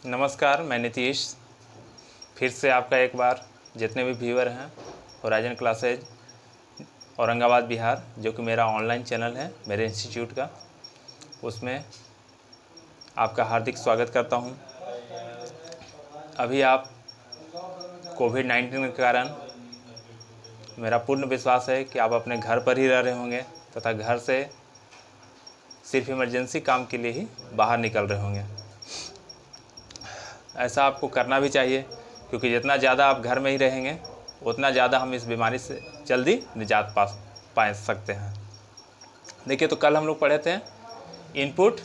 नमस्कार, मैं नीतीश। फिर से आपका एक बार जितने भी व्यूअर हैं होराइजन क्लासेज औरंगाबाद बिहार, जो कि मेरा ऑनलाइन चैनल है मेरे इंस्टीट्यूट का, उसमें आपका हार्दिक स्वागत करता हूं। अभी आप कोविड-19 के कारण मेरा पूर्ण विश्वास है कि आप अपने घर पर ही रह रहे होंगे तथा घर से सिर्फ इमरजेंसी काम के लिए ही बाहर निकल रहे होंगे। ऐसा आपको करना भी चाहिए, क्योंकि जितना ज़्यादा आप घर में ही रहेंगे उतना ज़्यादा हम इस बीमारी से जल्दी निजात पा सकते हैं। देखिए, तो कल हम लोग पढ़े थे इनपुट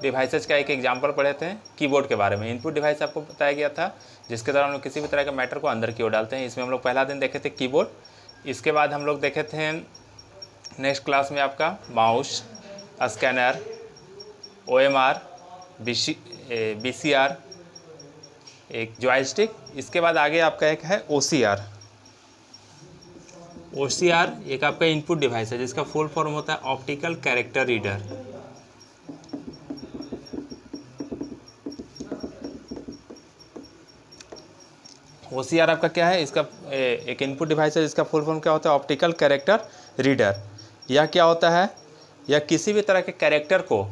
डिवाइसेस का एक एग्जांपल पढ़े थे कीबोर्ड के बारे में। इनपुट डिवाइस आपको बताया गया था जिसके द्वारा हम लोग किसी भी तरह के मैटर को अंदर की ओर डालते हैं। इसमें हम लोग पहला दिन देखे थे कीबोर्ड। इसके बाद हम लोग देखे थे नेक्स्ट क्लास में आपका माउस, स्कैनर, OMR, BCR, एक जॉयस्टिक। इसके बाद आगे आपका एक है OCR। OCR एक आपका इनपुट डिवाइस है जिसका फुल फॉर्म होता है ऑप्टिकल कैरेक्टर रीडर। OCR आपका क्या है? इसका एक इनपुट डिवाइस है जिसका फुल फॉर्म क्या होता है? Optical character reader. यह क्या होता है? यह किसी भी तरह के कैरेक्टर को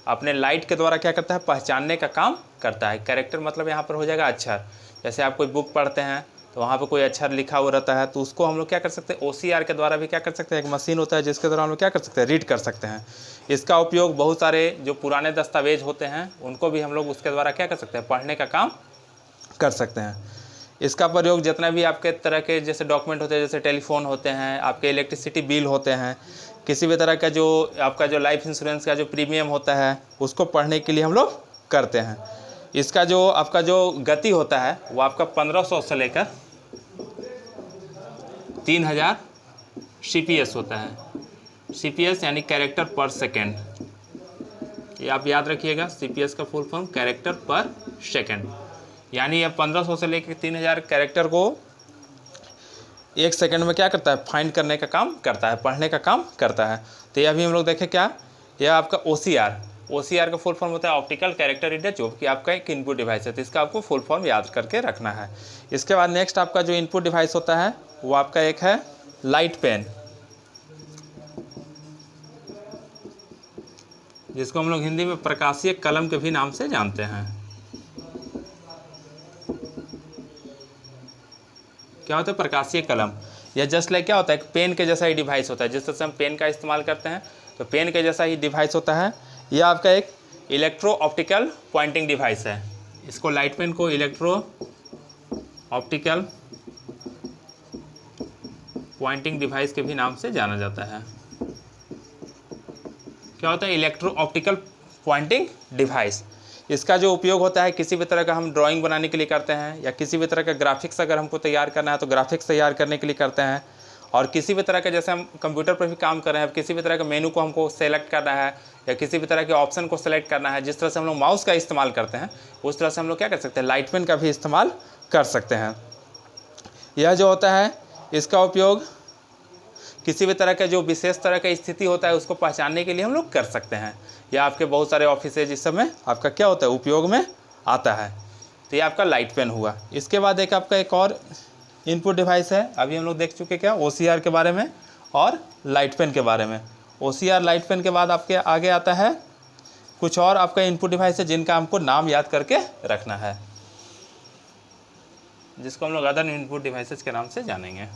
अपने लाइट के द्वारा क्या करता है? पहचानने का काम करता है। कैरेक्टर मतलब यहाँ पर हो जाएगा अक्षर। जैसे आप कोई बुक पढ़ते हैं तो वहाँ पे कोई अक्षर लिखा हुआ रहता है, तो उसको हम लोग क्या कर सकते हैं? OCR के द्वारा भी क्या कर सकते हैं? एक मशीन होता है जिसके द्वारा हम लोग क्या कर सकते हैं? रीड कर सकते हैं। इसका उपयोग बहुत सारे जो पुराने दस्तावेज होते हैं उनको भी हम लोग उसके द्वारा क्या कर सकते हैं? पढ़ने का काम कर सकते हैं। इसका प्रयोग जितना भी आपके तरह के जैसे डॉक्यूमेंट होते हैं, जैसे टेलीफोन होते हैं, आपके इलेक्ट्रिसिटी बिल होते हैं, किसी भी तरह का जो आपका जो लाइफ इंश्योरेंस का जो प्रीमियम होता है उसको पढ़ने के लिए हम लोग करते हैं। इसका जो आपका जो गति होता है वो आपका 1500 से लेकर 3000 CPS होता है। CPS यानी कैरेक्टर पर सेकेंड। ये आप याद रखिएगा, CPS का फुल फॉर्म कैरेक्टर पर सेकेंड। यानी यह 1500 से लेकर 3000 कैरेक्टर को एक सेकंड में क्या करता है? फाइंड करने का काम करता है, पढ़ने का काम करता है। तो यह भी हम लोग देखें क्या? यह आपका OCR का फुल फॉर्म होता है ऑप्टिकल कैरेक्टर रीडर, जो कि आपका एक इनपुट डिवाइस है। तो इसका आपको फुल फॉर्म याद करके रखना है। इसके बाद नेक्स्ट आपका जो इनपुट डिवाइस होता है वो आपका एक है लाइट पेन, जिसको हम लोग हिंदी में प्रकाशीय कलम के भी नाम से जानते हैं। क्या होता है? प्रकाशीय कलम। यह जस्ट लाइक क्या होता है? एक पेन के जैसा ही डिवाइस होता है। जिस तरह से हम पेन का इस्तेमाल करते हैं तो पेन के जैसा ही डिवाइस होता है। यह आपका एक इलेक्ट्रो ऑप्टिकल पॉइंटिंग डिवाइस है। इसको लाइट पेन को इलेक्ट्रो ऑप्टिकल पॉइंटिंग डिवाइस के भी नाम से जाना जाता है। क्या होता है? Electro optical pointing device. इसका जो उपयोग होता है किसी भी तरह का हम ड्राइंग बनाने के लिए करते हैं, या किसी भी तरह का ग्राफिक्स अगर हमको तैयार करना है तो ग्राफिक्स तैयार करने के लिए करते हैं। और किसी भी तरह का जैसे हम कंप्यूटर पर भी काम कर रहे हैं, किसी भी तरह का मेनू को हमको सेलेक्ट करना है या किसी भी तरह के ऑप्शन को सेलेक्ट करना है, जिस तरह से हम लोग माउस का इस्तेमाल करते हैं उस तरह से हम लोग क्या कर सकते हैं? लाइट पेन का भी इस्तेमाल कर सकते हैं। यह जो होता है इसका उपयोग किसी भी तरह का जो विशेष तरह का स्थिति होता है उसको पहचानने के लिए हम लोग कर सकते हैं। या आपके बहुत सारे ऑफिसेज इस समय आपका क्या होता है? उपयोग में आता है। तो ये आपका लाइट पेन हुआ। इसके बाद एक आपका एक और इनपुट डिवाइस है। अभी हम लोग देख चुके क्या? OCR के बारे में और लाइट पेन के बारे में। OCR लाइट पेन के बाद आपके आगे आता है कुछ और आपका इनपुट डिवाइस है जिनका हमको नाम याद करके रखना है, जिसको हम लोग अदर इनपुट डिवाइसेस के नाम से जानेंगे।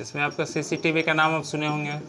इसमें आपका CCTV का नाम आप सुने होंगे।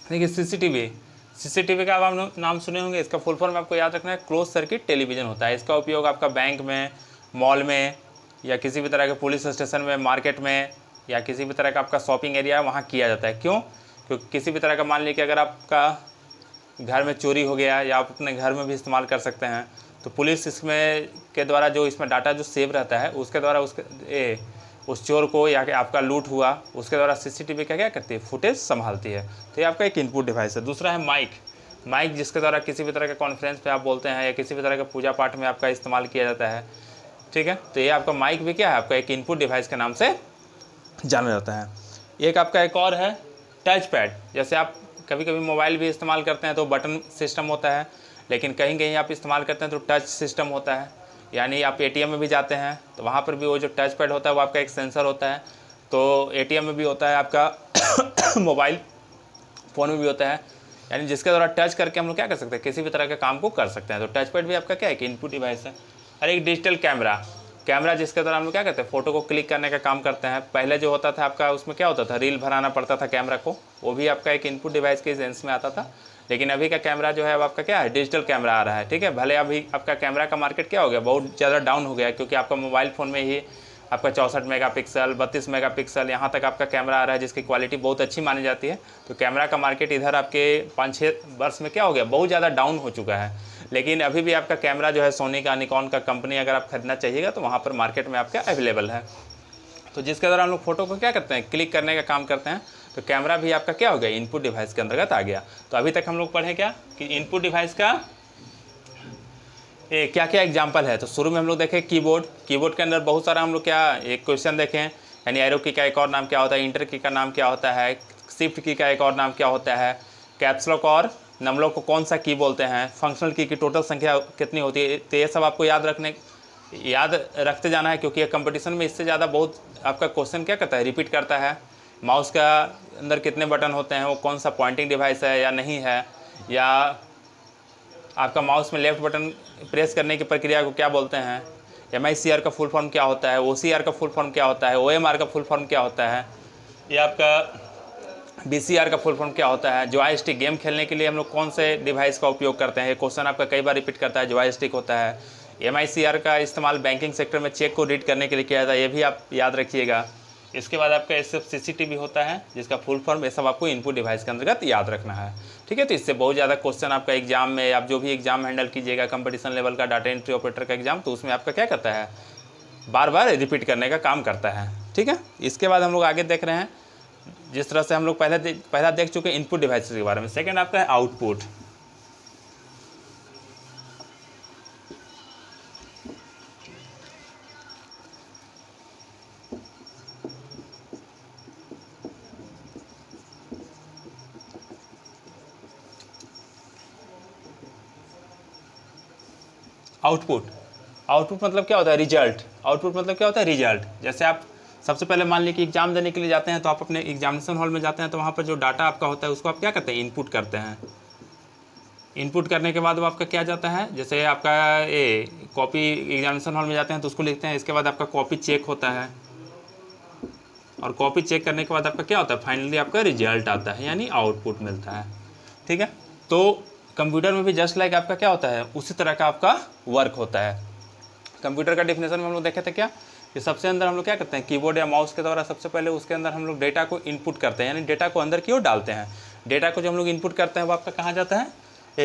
देखिए, CCTV सीसीटीवी का आप नाम सुने होंगे, इसका फुल फॉर्म आपको याद रखना है, क्लोज सर्किट टेलीविज़न होता है। इसका उपयोग आपका बैंक में, मॉल में, या किसी भी तरह के पुलिस स्टेशन में, मार्केट में, या किसी भी तरह का आपका शॉपिंग एरिया है वहाँ किया जाता है। क्यों? क्योंकि किसी भी तरह का मान लीजिए कि अगर आपका घर में चोरी हो गया या आप अपने घर में भी इस्तेमाल कर सकते हैं, तो पुलिस इसमें के द्वारा जो इसमें डाटा जो सेव रहता है उसके द्वारा उस चोर को या कि आपका लूट हुआ उसके द्वारा सीसीटीवी का क्या करती है, फुटेज संभालती है। तो ये आपका एक इनपुट डिवाइस है। दूसरा है माइक जिसके द्वारा किसी भी तरह के कॉन्फ्रेंस पे आप बोलते हैं या किसी भी तरह के पूजा पाठ में आपका इस्तेमाल किया जाता है। ठीक है, तो ये आपका माइक भी क्या है, आपका एक इनपुट डिवाइस के नाम से जाना जाता है। एक आपका एक और है टच पैड। जैसे आप कभी कभी मोबाइल भी इस्तेमाल करते हैं तो बटन सिस्टम होता है, लेकिन कहीं कहीं आप इस्तेमाल करते हैं तो टच सिस्टम होता है। यानी आप एटीएम में भी जाते हैं तो वहाँ पर भी वो जो टच पैड होता है वो आपका एक सेंसर होता है। तो एटीएम में भी होता है आपका मोबाइल फ़ोन में भी होता है, यानी जिसके द्वारा टच करके हम लोग क्या कर सकते हैं, किसी भी तरह के काम को कर सकते हैं। तो टच पैड भी आपका क्या है कि इनपुट डिवाइस है। और एक डिजिटल कैमरा जिसके द्वारा हम लोग क्या करते हैं, फ़ोटो को क्लिक करने का काम करते हैं। पहले जो होता था आपका उसमें क्या होता था, रील भराना पड़ता था कैमरा को, वो भी आपका एक इनपुट डिवाइस के सेंस में आता था। लेकिन अभी का कैमरा जो है अब आपका क्या है, डिजिटल कैमरा आ रहा है। ठीक है, भले अभी आपका कैमरा का मार्केट क्या हो गया, बहुत ज़्यादा डाउन हो गया, क्योंकि आपका मोबाइल फ़ोन में ही आपका 64 मेगापिक्सल, 32 मेगापिक्सल यहाँ तक आपका कैमरा आ रहा है, जिसकी क्वालिटी बहुत अच्छी मानी जाती है। तो कैमरा का मार्केट इधर आपके 5-6 वर्ष में क्या हो गया, बहुत ज़्यादा डाउन हो चुका है। लेकिन अभी भी आपका कैमरा जो है सोनी का, निकॉन का कंपनी अगर आप खरीदना चाहिएगा तो वहाँ पर मार्केट में आपका अवेलेबल है। तो जिसके द्वारा हम लोग फ़ोटो को क्या करते हैं, क्लिक करने का काम करते हैं। तो कैमरा भी आपका क्या हो गया, इनपुट डिवाइस के अंतर्गत आ गया। तो अभी तक हम लोग पढ़े क्या कि इनपुट डिवाइस का क्या क्या एग्जाम्पल है। तो शुरू में हम लोग देखें कीबोर्ड के अंदर बहुत सारा हम लोग क्या एक क्वेश्चन देखें, यानी एरो की का एक और नाम क्या होता है, इंटर की का नाम क्या होता है, शिफ्ट की का एक और नाम क्या होता है, कैप्स लॉक और नंबरों को कौन सा की बोलते हैं, फंक्शनल की टोटल संख्या कितनी होती है। तो ये सब आपको याद रखते जाना है, क्योंकि कंपटीशन में इससे ज़्यादा बहुत आपका क्वेश्चन क्या करता है, रिपीट करता है। माउस का अंदर कितने बटन होते हैं, वो कौन सा पॉइंटिंग डिवाइस है या नहीं है, या आपका माउस में लेफ्ट बटन प्रेस करने की प्रक्रिया को क्या बोलते हैं, MICR का फुल फॉर्म क्या होता है, OCR का फुल फॉर्म क्या होता है, OMR का फुल फॉर्म क्या होता है, या आपका BCR का फुल फॉर्म क्या होता है। जॉयस्टिक, गेम खेलने के लिए हम लोग कौन से डिवाइस का उपयोग करते हैं, ये क्वेश्चन आपका कई बार रिपीट करता है, जॉयस्टिक होता है। MICR का इस्तेमाल बैंकिंग सेक्टर में चेक को रीड करने के लिए किया जाता है, ये भी आप याद रखिएगा। इसके बाद आपका ये सब CCTV होता है जिसका फुल फॉर्म, ये सब आपको इनपुट डिवाइस के अंतर्गत याद रखना है। ठीक है, तो इससे बहुत ज़्यादा क्वेश्चन आपका एग्जाम में, आप जो भी एग्जाम हैंडल कीजिएगा कंपटीशन लेवल का, डाटा एंट्री ऑपरेटर का एग्जाम, तो उसमें आपका क्या करता है, बार बार रिपीट करने का काम करता है। ठीक है, इसके बाद हम लोग आगे देख रहे हैं, जिस तरह से हम लोग पहला देख चुके हैं इनपुट डिवाइस के बारे में। सेकेंड आपका है आउटपुट। आउटपुट मतलब क्या होता है, रिजल्ट। आउटपुट मतलब क्या होता है, रिजल्ट। जैसे आप सबसे पहले मान लीजिए कि एग्जाम देने के लिए जाते हैं, तो आप अपने एग्जामिनेशन हॉल में जाते हैं, तो वहाँ पर जो डाटा आपका होता है उसको आप क्या करते हैं, इनपुट करते हैं। इनपुट करने के बाद वो आपका क्या जाता है, जैसे आपका ये कॉपी एग्जामिनेशन हॉल में जाते हैं तो उसको लिखते हैं, इसके बाद आपका कॉपी चेक होता है, और कॉपी चेक करने के बाद आपका क्या होता है, फाइनली आपका रिजल्ट आता है, यानी आउटपुट मिलता है। ठीक है, तो कंप्यूटर में भी जस्ट लाइक आपका क्या होता है, उसी तरह का आपका वर्क होता है। कंप्यूटर का डेफिनेशन में हम लोग देखे थे क्या, कि सबसे अंदर हम लोग क्या करते हैं, कीबोर्ड या माउस के द्वारा सबसे पहले उसके अंदर हम लोग डेटा को इनपुट करते हैं, यानी डेटा को अंदर की ओर डालते हैं। डेटा को जो हम लोग इनपुट करते हैं वो आपका कहाँ जाता है,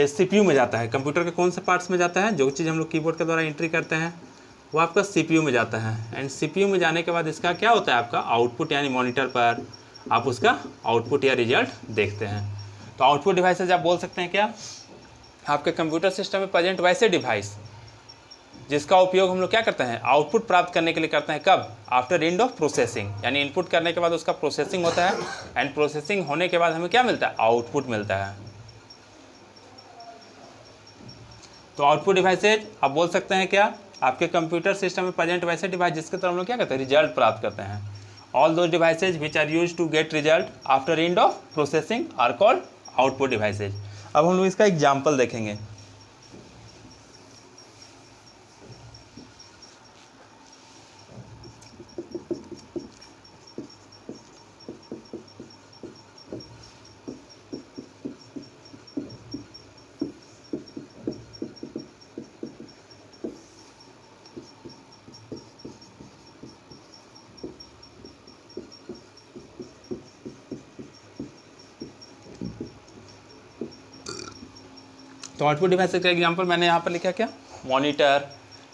CPU में जाता है। कंप्यूटर के कौन से पार्ट्स में जाता है, जो चीज़ हम लोग कीबोर्ड के द्वारा एंट्री करते हैं वो आपका CPU में जाता है। एंड CPU में जाने के बाद इसका क्या होता है, आपका आउटपुट, यानी मॉनिटर पर आप उसका आउटपुट या रिजल्ट देखते हैं। तो आउटपुट डिवाइसेज आप बोल सकते हैं क्या, आपके कंप्यूटर सिस्टम में प्रेजेंट वैसे डिवाइस जिसका उपयोग हम लोग क्या करते हैं, आउटपुट प्राप्त करने के लिए करते हैं। कब, आफ्टर एंड ऑफ प्रोसेसिंग, यानी इनपुट करने के बाद उसका प्रोसेसिंग होता है, एंड प्रोसेसिंग होने के बाद हमें क्या मिलता है, आउटपुट मिलता है। तो आउटपुट डिवाइसेज आप बोल सकते हैं क्या, आपके कंप्यूटर सिस्टम में प्रेजेंट वैसे डिवाइस जिसके तरफ हम लोग क्या करते हैं, रिजल्ट प्राप्त करते हैं। All those devices which are use to get result after end of processing are called output devices. अब हम लोग इसका एग्जाम्पल देखेंगे। तो आउटपुट डिवाइस का एग्जांपल मैंने यहाँ पर लिखा क्या, मॉनिटर,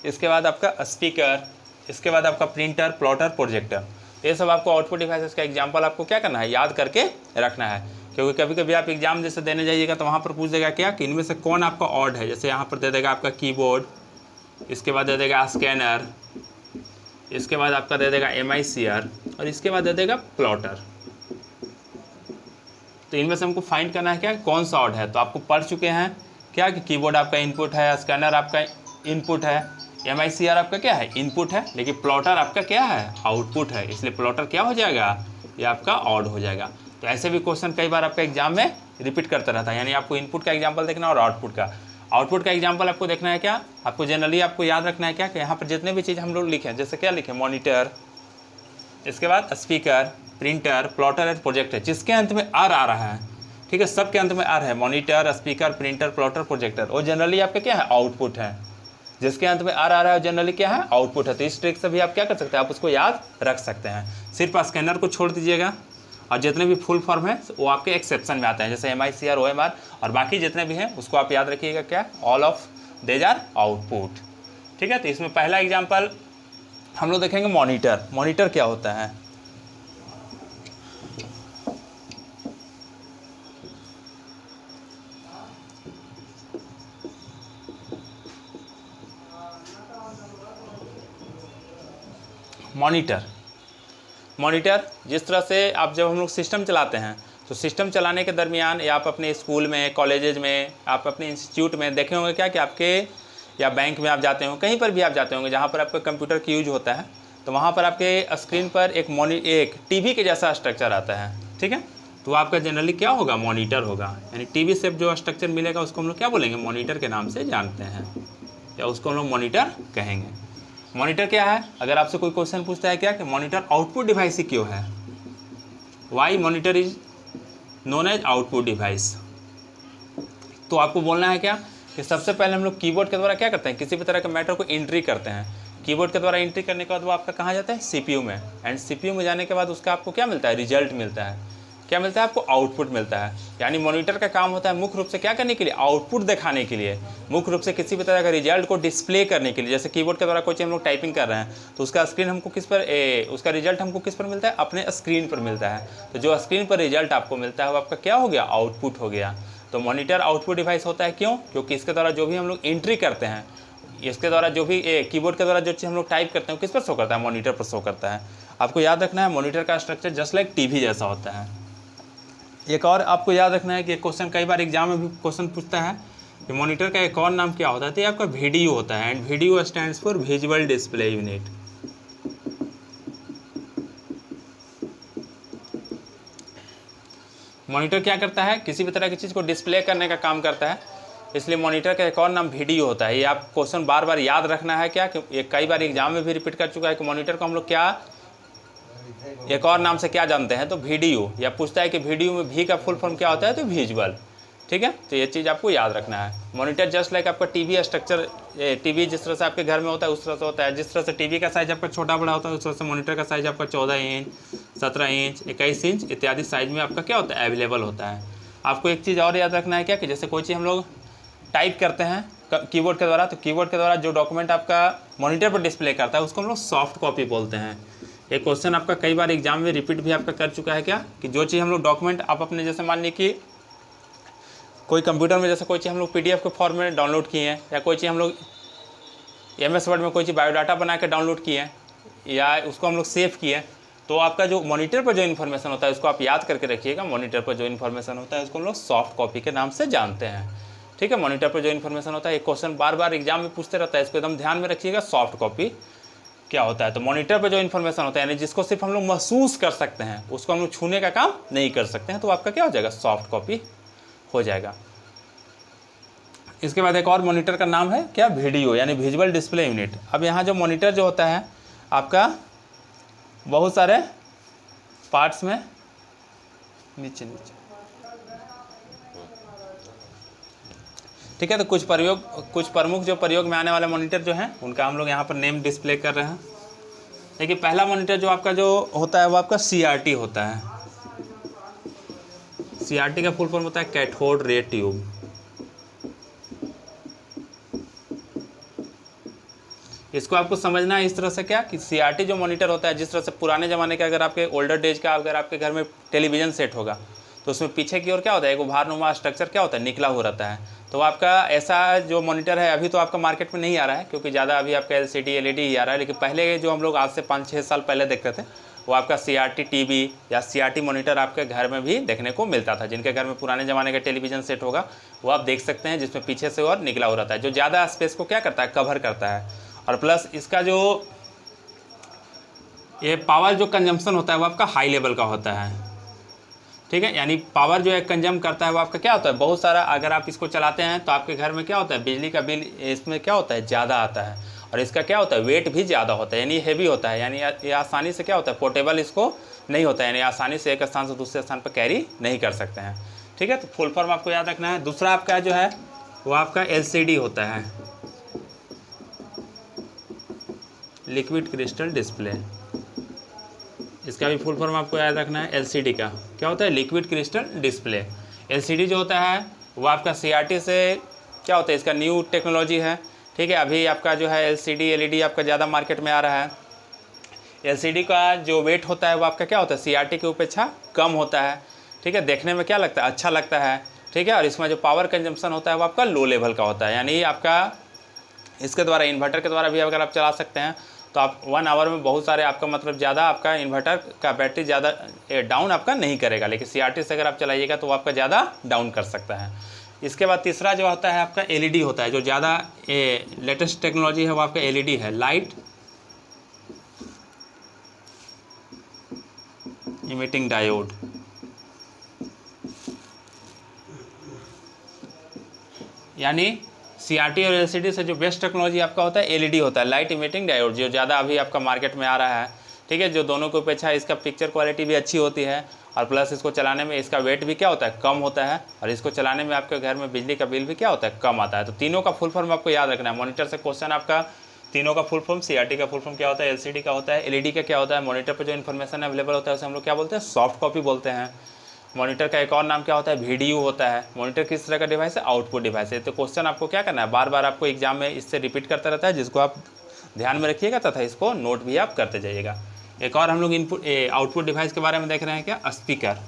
इसके बाद आपका स्पीकर, इसके बाद आपका प्रिंटर, प्लॉटर, प्रोजेक्टर। ये सब आपको आउटपुट डिवाइसेस का एग्जांपल आपको क्या करना है, याद करके रखना है, क्योंकि कभी कभी आप एग्जाम जैसे देने जाइएगा तो वहाँ पर पूछ देगा क्या कि इनमें से कौन आपका ऑड है। जैसे यहाँ पर दे देगा आपका कीबोर्ड, इसके बाद दे देगा स्कैनर, इसके बाद आपका दे देगा MICR और इसके बाद दे देगा प्लॉटर। तो इनमें से हमको फाइंड करना है क्या, कौन सा ऑड है। तो आपको पढ़ चुके हैं क्या कि कीबोर्ड आपका इनपुट है, स्कैनर आपका इनपुट है, MICR आपका क्या है, इनपुट है, लेकिन प्लॉटर आपका क्या है, आउटपुट है। इसलिए प्लॉटर क्या हो जाएगा, ये आपका ऑड हो जाएगा। तो ऐसे भी क्वेश्चन कई बार आपका एग्जाम में रिपीट करता रहता है, यानी आपको इनपुट का एग्जाम्पल देखना और आउटपुट का। आउटपुट का एग्जाम्पल आपको देखना है क्या, आपको जनरली आपको याद रखना है क्या कि यहाँ पर जितने भी चीज़ हम लोग लिखें, जैसे क्या लिखें, मॉनिटर, इसके बाद स्पीकर, प्रिंटर, प्लॉटर और प्रोजेक्टर, जिसके अंत में आर आ रहा है, ठीक है, सबके अंत में आर है, monitor, speaker, printer, plotter, projector, और जनरली आपका क्या है, आउटपुट है। जिसके अंत में आर आ रहा है जनरली क्या है, आउटपुट है। तो इस ट्रिक से भी आप क्या कर सकते हैं, आप उसको याद रख सकते हैं। सिर्फ स्कैनर को छोड़ दीजिएगा और जितने भी फुल फॉर्म है वो आपके एक्सेप्शन में आते हैं, जैसे MICR, OMR और बाकी जितने भी हैं उसको आप याद रखिएगा क्या, all of these are output. ठीक है, तो इसमें पहला एग्जाम्पल हम लोग देखेंगे मॉनिटर। मॉनिटर क्या होता है, मॉनिटर जिस तरह से आप जब हम लोग सिस्टम चलाते हैं तो सिस्टम चलाने के दरमियान या आप अपने स्कूल में, कॉलेजेज में, आप अपने इंस्टीट्यूट में देखे होंगे क्या कि आपके या बैंक में आप जाते हो, कहीं पर भी आप जाते होंगे जहाँ पर आपका कंप्यूटर की यूज होता है, तो वहाँ पर आपके स्क्रीन पर एक टीवी के जैसा स्ट्रक्चर आता है। ठीक है, तो आपका जनरली क्या होगा, मॉनिटर होगा, यानी टीवी से जो स्ट्रक्चर मिलेगा उसको हम लोग क्या बोलेंगे, मॉनिटर के नाम से जानते हैं, या उसको हम लोग मॉनिटर कहेंगे। मॉनिटर क्या है, अगर आपसे कोई क्वेश्चन पूछता है क्या कि मॉनिटर आउटपुट डिवाइस ही क्यों है, why monitor is known as output device, तो आपको बोलना है क्या कि सबसे पहले हम लोग कीबोर्ड के द्वारा क्या करते हैं, किसी भी तरह के मैटर को एंट्री करते हैं। कीबोर्ड के द्वारा एंट्री करने के बाद वो आपका कहाँ जाता है, CPU में, एंड CPU में जाने के बाद उसका आपको क्या मिलता है, रिजल्ट मिलता है। क्या मिलता है आपको, आउटपुट मिलता है। यानी मॉनिटर का काम होता है मुख्य रूप से क्या करने के लिए, आउटपुट दिखाने के लिए, मुख्य रूप से किसी भी तरह का रिजल्ट को डिस्प्ले करने के लिए। जैसे कीबोर्ड के द्वारा कोई चीज़ हम लोग टाइपिंग कर रहे हैं तो उसका स्क्रीन हमको किस पर उसका रिजल्ट हमको किस पर मिलता है, अपने स्क्रीन पर मिलता है। तो जो स्क्रीन पर रिजल्ट आपको मिलता है वो आपका क्या हो गया, आउटपुट हो गया। तो मॉनिटर आउटपुट डिवाइस होता है, क्यों, क्योंकि इसके द्वारा जो भी हम लोग एंट्री करते हैं, इसके द्वारा जो भी कीबोर्ड के द्वारा जो चीज़ हम लोग टाइप करते हैं किस पर शो करता है, मॉनिटर पर शो करता है। आपको याद रखना है मॉनिटर का स्ट्रक्चर जस्ट लाइक टीवी जैसा होता है। एक और आपको याद रखना है कि क्वेश्चन कई बार एग्जाम में भी क्वेश्चन पूछता है कि मॉनिटर का एक और नाम क्या होता है, तो ये आपका VDU होता है, and VDU stands for visual display unit. Monitor क्या करता है, किसी भी तरह की चीज़ को डिस्प्ले करने का काम करता है, इसलिए मॉनिटर का एक और नाम VDU होता है। ये आप क्वेश्चन बार बार याद रखना है क्या कि ये कई बार एग्जाम में भी रिपीट कर चुका है कि मॉनिटर को हम लोग क्या एक और नाम से क्या जानते हैं, तो VDU, या पूछता है कि VDU में भी का फुल फॉर्म क्या होता है, तो विजुअल। ठीक है, तो ये चीज़ आपको याद रखना है। मॉनिटर जस्ट लाइक आपका टीवी स्ट्रक्चर, टीवी जिस तरह से आपके घर में होता है उस तरह से होता है। जिस तरह से टीवी का साइज आपका छोटा बड़ा होता है उस तरह से मॉनिटर का साइज आपका 14 इंच, 17 इंच, 21 इंच इत्यादि साइज में आपका क्या होता है, अवेलेबल होता है। आपको एक चीज़ और याद रखना है क्या कि जैसे कोई चीज़ हम लोग टाइप करते हैं कीबोर्ड के द्वारा, तो कीबोर्ड के द्वारा जो डॉक्यूमेंट आपका मॉनिटर पर डिस्प्ले करता है उसको हम लोग सॉफ्ट कॉपी बोलते हैं। एक क्वेश्चन आपका कई बार एग्जाम में रिपीट भी आपका कर चुका है क्या कि जो चीज़ हम लोग डॉक्यूमेंट आप अपने, जैसे मान लीजिए कि कोई कंप्यूटर में जैसे कोई चीज़ हम लोग PDF के फॉर्म में डाउनलोड किए हैं, या कोई चीज़ हम लोग MS वर्ड में कोई चीज़ बायोडाटा बना के डाउनलोड किए हैं, या उसको हम लोग सेव किए, तो आपका जो मॉनिटर पर जो इन्फॉर्मेशन होता है उसको आप याद करके रखिएगा। मॉनिटर पर जो इन्फॉर्मेशन होता है उसको हम लोग सॉफ्ट कॉपी के नाम से जानते हैं। ठीक है, मॉनिटर पर जो इन्फॉर्मेशन होता है, एक क्वेश्चन बार बार एग्जाम में पूछते रहता है, इसको एकदम ध्यान में रखिएगा, सॉफ्ट कॉपी क्या होता है। तो मॉनिटर पर जो इन्फॉर्मेशन होता है, यानी जिसको सिर्फ हम लोग महसूस कर सकते हैं, उसको हम लोग छूने का काम नहीं कर सकते हैं, तो आपका क्या हो जाएगा, सॉफ्ट कॉपी हो जाएगा। इसके बाद एक और मॉनिटर का नाम है क्या, VDU, यानी विजुअल डिस्प्ले यूनिट। अब यहाँ जो मॉनिटर जो होता है आपका बहुत सारे पार्ट्स में नीचे ठीक है, तो कुछ प्रमुख जो प्रयोग में आने वाले मॉनिटर जो हैं उनका हम लोग यहाँ पर नेम डिस्प्ले कर रहे हैं। देखिए पहला मॉनिटर जो आपका जो होता है वो आपका CRT होता है। CRT का फुल फॉर्म होता है कैथोड रे ट्यूब। इसको आपको समझना है इस तरह से क्या कि CRT जो मॉनिटर होता है, जिस तरह से पुराने ज़माने का अगर आपके ओल्डर डेज का अगर आपके घर में टेलीविज़न सेट होगा तो उसमें पीछे की ओर क्या होता है, एक उभारनुमा स्ट्रक्चर क्या होता है, निकला हुआ रहता है। तो आपका ऐसा जो मॉनिटर है अभी तो आपका मार्केट में नहीं आ रहा है, क्योंकि ज़्यादा अभी आपका LCD LED ही आ रहा है। लेकिन पहले जो हम लोग आज से 5-6 साल पहले देखते थे वो आपका CRT TV या CRT मॉनिटर आपके घर में भी देखने को मिलता था। जिनके घर में पुराने ज़माने का टेलीविज़न सेट होगा वो आप देख सकते हैं, जिसमें पीछे से और निकला हो रहता है, जो ज़्यादा स्पेस को क्या करता है, कवर करता है। और प्लस इसका जो ये पावर जो कंजम्पशन होता है वो आपका हाई लेवल का होता है, ठीक है। यानी पावर जो है कंज्यूम करता है वो आपका क्या होता है, बहुत सारा। अगर आप इसको चलाते हैं तो आपके घर में क्या होता है, बिजली का बिल इसमें क्या होता है, ज़्यादा आता है। और इसका क्या होता है, वेट भी ज़्यादा होता है, यानी हेवी होता है। यानी ये आसानी से क्या होता है, पोर्टेबल इसको नहीं होता है, यानी आसानी से एक स्थान से दूसरे स्थान पर कैरी नहीं कर सकते हैं, ठीक है। तो फुल फॉर्म आपको याद रखना है। दूसरा आपका जो है वो आपका LCD होता है, लिक्विड क्रिस्टल डिस्प्ले। इसका भी फुल फॉर्म आपको याद रखना है। LCD का क्या होता है, लिक्विड क्रिस्टल डिस्प्ले। LCD जो होता है वो आपका CRT से क्या होता है, इसका न्यू टेक्नोलॉजी है, ठीक है। अभी आपका जो है LCD LED आपका ज़्यादा मार्केट में आ रहा है। LCD का जो वेट होता है वो आपका क्या होता है, CRT की अपेक्षा कम होता है, ठीक है। देखने में क्या लगता है, अच्छा लगता है, ठीक है। और इसमें जो पावर कंजम्पशन होता है वो आपका लो लेवल का होता है, यानी आपका इसके द्वारा इन्वर्टर के द्वारा भी अगर आप चला सकते हैं तो आप 1 आवर में बहुत सारे आपका मतलब ज़्यादा आपका इन्वर्टर का बैटरी ज़्यादा डाउन आपका नहीं करेगा। लेकिन CRT से अगर आप चलाइएगा तो वो आपका ज़्यादा डाउन कर सकता है। इसके बाद तीसरा जो होता है आपका LED होता है, जो ज़्यादा लेटेस्ट टेक्नोलॉजी है वो आपका LED है, लाइट इमिटिंग डायोड। यानी CRT और LCD से जो बेस्ट टेक्नोलॉजी आपका होता है LED होता है, लाइट इमिटिंग डायोड, जो ज़्यादा अभी आपका मार्केट में आ रहा है, ठीक है। जो दोनों की अपेक्षा इसका पिक्चर क्वालिटी भी अच्छी होती है और प्लस इसको चलाने में इसका वेट भी क्या होता है, कम होता है। और इसको चलाने में आपके घर में बिजली का बिल भी क्या होता है, कम आता है। तो तीनों का फुल फॉर्म आपको याद रखना है। मॉनिटर से क्वेश्चन आपका तीनों का फुल फॉर्म, CRT का फुल फॉर्म क्या होता है, LCD का होता है, LED का क्या होता है। मॉनिटर पर जो इन्फॉर्मेशन अवेलेबल होता है उसे हम लोग क्या बोलते हैं, सॉफ्ट कॉपी बोलते हैं। मॉनिटर का एक और नाम क्या होता है, VDU होता है। मॉनिटर किस तरह का डिवाइस है, आउटपुट डिवाइस है। तो क्वेश्चन आपको क्या करना है, बार बार आपको एग्जाम में इससे रिपीट करता रहता है, जिसको आप ध्यान में रखिएगा तथा इसको नोट भी आप करते जाइएगा। एक और हम लोग इनपुट आउटपुट डिवाइस के बारे में देख रहे हैं, क्या, स्पीकर।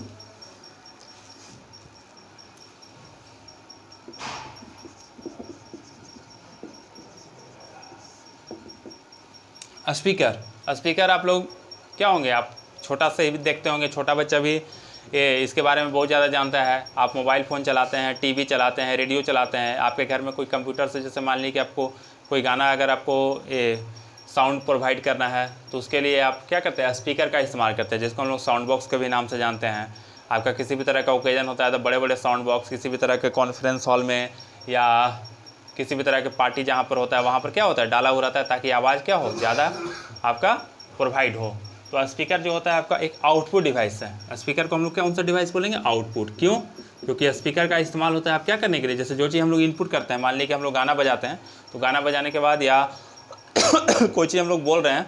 स्पीकर आप लोग क्या होंगे, आप छोटा से भी देखते होंगे, छोटा बच्चा भी इसके बारे में बहुत ज़्यादा जानता है। आप मोबाइल फ़ोन चलाते हैं, टीवी चलाते हैं, रेडियो चलाते हैं, आपके घर में कोई कंप्यूटर से जैसे मान लीजिए कि आपको कोई गाना अगर आपको साउंड प्रोवाइड करना है तो उसके लिए आप क्या करते हैं, स्पीकर का इस्तेमाल करते हैं, जिसको हम लोग साउंड बॉक्स के भी नाम से जानते हैं। आपका किसी भी तरह का ओकेजन होता है तो बड़े बड़े साउंड बॉक्स, किसी भी तरह के कॉन्फ्रेंस हॉल में या किसी भी तरह के पार्टी जहाँ पर होता है वहाँ पर क्या होता है, डाला हुआ रहता है, ताकि आवाज़ क्या हो, ज़्यादा आपका प्रोवाइड हो। तो स्पीकर जो होता है आपका एक आउटपुट डिवाइस है। स्पीकर को हम लोग क्या, कौन सा डिवाइस बोलेंगे, आउटपुट। क्यों, क्योंकि स्पीकर का इस्तेमाल होता है आप क्या करने के लिए, जैसे जो चीज़ हम लोग इनपुट करते हैं, मान लीजिए कि हम लोग गाना बजाते हैं, तो गाना बजाने के बाद या कोई चीज़ हम लोग बोल रहे हैं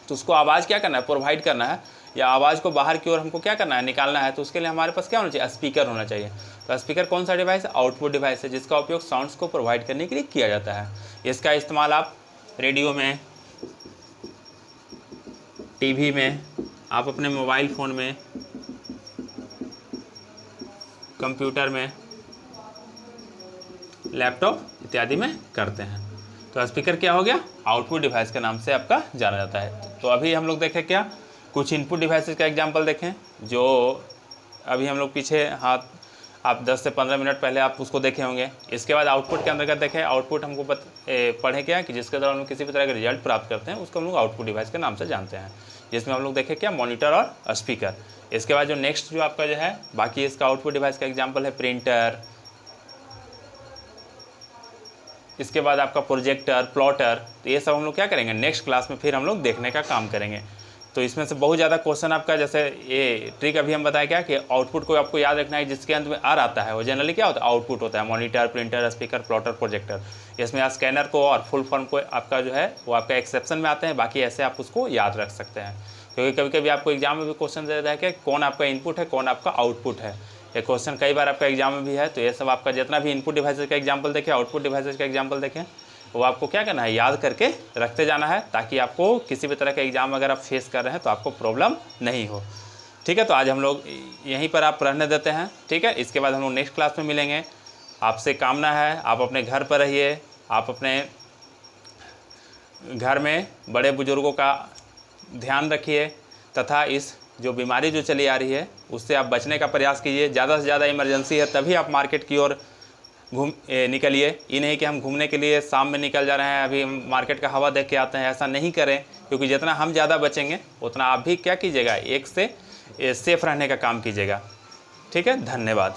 तो उसको आवाज़ क्या करना है, प्रोवाइड करना है, या आवाज़ को बाहर की ओर हमको क्या करना है, निकालना है। तो उसके लिए हमारे पास क्या होना चाहिए, स्पीकर होना चाहिए। तो स्पीकर कौन सा डिवाइस है, आउटपुट डिवाइस है, जिसका उपयोग साउंड्स को प्रोवाइड करने के लिए किया जाता है। इसका इस्तेमाल आप रेडियो में, टीवी में, आप अपने मोबाइल फ़ोन में, कंप्यूटर में, लैपटॉप इत्यादि में करते हैं। तो स्पीकर क्या हो गया, आउटपुट डिवाइस के नाम से आपका जाना जाता है। तो अभी हम लोग देखें क्या, कुछ इनपुट डिवाइसेस का एग्जांपल देखें, जो अभी हम लोग पीछे हाथ आप 10 से 15 मिनट पहले आप उसको देखे होंगे। इसके बाद आउटपुट के अंतर्गत देखें, आउटपुट हमको पढ़े क्या कि जिसके द्वारा हम लोग किसी भी तरह का रिजल्ट प्राप्त करते हैं उसको हम लोग आउटपुट डिवाइस के नाम से जानते हैं, जिसमें हम लोग देखें क्या, मॉनिटर और स्पीकर। इसके बाद जो नेक्स्ट जो आपका जो है बाकी इसका आउटपुट डिवाइस का एग्जाम्पल है प्रिंटर, इसके बाद आपका प्रोजेक्टर, प्लॉटर। तो ये सब हम लोग क्या करेंगे, नेक्स्ट क्लास में फिर हम लोग देखने का काम करेंगे। तो इसमें से बहुत ज़्यादा क्वेश्चन आपका, जैसे ये ट्रिक अभी हम बताया क्या कि आउटपुट को आपको याद रखना है, जिसके अंत में आर आता है वो जनरली क्या होता है, आउटपुट होता है। Monitor, printer, speaker, plotter, projector. इसमें आप स्कैनर को और फुल फॉर्म को आपका जो है वो आपका एक्सेप्शन में आते हैं, बाकी ऐसे आप उसको याद रख सकते हैं। क्योंकि कभी कभी आपको एग्जाम में भी क्वेश्चन दे देता है कि कौन आपका इनपुट है, कौन आपका आउटपुट है। ये क्वेश्चन कई बार आपका एग्जाम में भी है। तो ये सब आपका जितना भी इनपुट डिवाइसेज का एग्जाम्पल देखें, आउटपुट डिवाइसेज का एग्जाम्पल देखें, वो आपको क्या करना है, याद करके रखते जाना है, ताकि आपको किसी भी तरह का एग्ज़ाम अगर आप फेस कर रहे हैं तो आपको प्रॉब्लम नहीं हो। ठीक है, तो आज हम लोग यहीं पर आप रहने देते हैं। ठीक है, इसके बाद हम लोग नेक्स्ट क्लास में मिलेंगे। आपसे कामना है आप अपने घर पर रहिए, आप अपने घर में बड़े बुजुर्गों का ध्यान रखिए, तथा इस जो बीमारी जो चली आ रही है उससे आप बचने का प्रयास कीजिए। ज़्यादा से ज़्यादा इमरजेंसी है तभी आप मार्केट की ओर निकलिए। ये नहीं कि हम घूमने के लिए शाम में निकल जा रहे हैं, अभी हम मार्केट का हवा देख के आते हैं, ऐसा नहीं करें, क्योंकि जितना हम ज़्यादा बचेंगे उतना आप भी क्या कीजिएगा, एक से सेफ रहने का काम कीजिएगा। ठीक है, धन्यवाद।